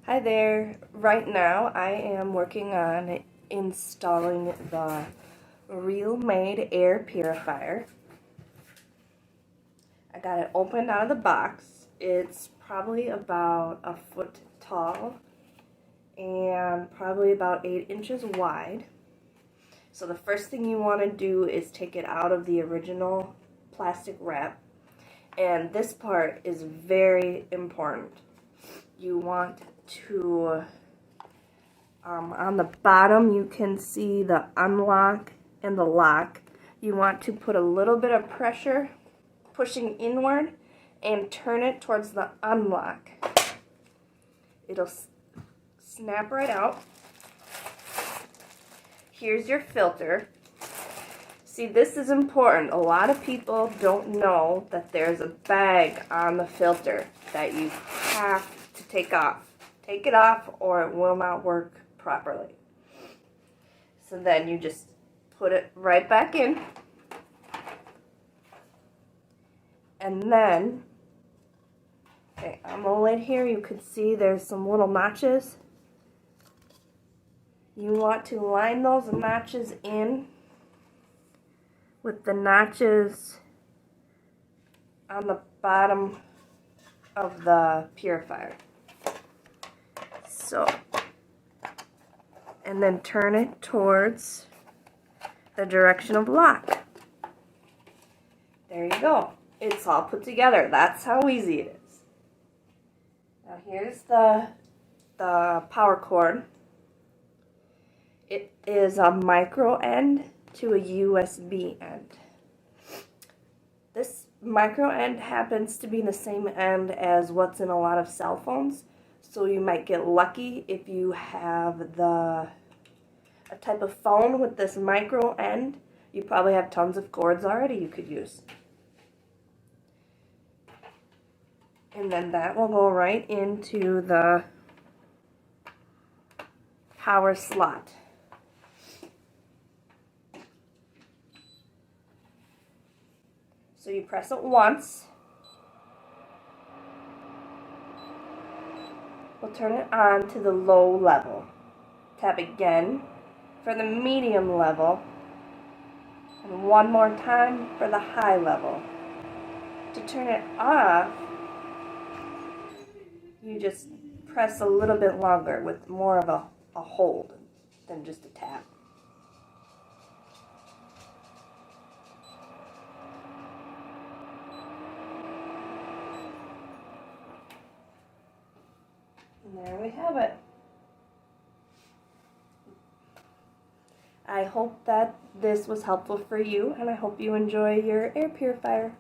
Hi there. Right now I am working on installing the REALMADE Air Purifier. I got it opened out of the box. It's probably about a foot tall and probably about 8 inches wide. So the first thing you want to do is take it out of the original plastic wrap. And this part is very important. You want to, on the bottom you can see the unlock and the lock. You want to put a little bit of pressure pushing inward and turn it towards the unlock. It'll snap right out. Here's your filter. See, this is important. A lot of people don't know that there's a bag on the filter that you have to take off. Take it off or it will not work properly. So then you just put it right back in. And then, okay, on the lid here you can see there's some little notches. You want to line those notches in with the notches on the bottom of the purifier. So, and then turn it towards the direction of lock. There you go. It's all put together. That's how easy it is. Now here's the power cord. It is a micro end to a USB end. This micro end happens to be the same end as what's in a lot of cell phones, so you might get lucky if you have a type of phone with this micro end. You probably have tons of cords already you could use. And then that will go right into the power slot. So you press it once. We'll turn it on to the low level. Tap again for the medium level. And one more time for the high level. To turn it off, you just press a little bit longer with more of a hold than just a tap. And there we have it. I hope that this was helpful for you, and I hope you enjoy your air purifier.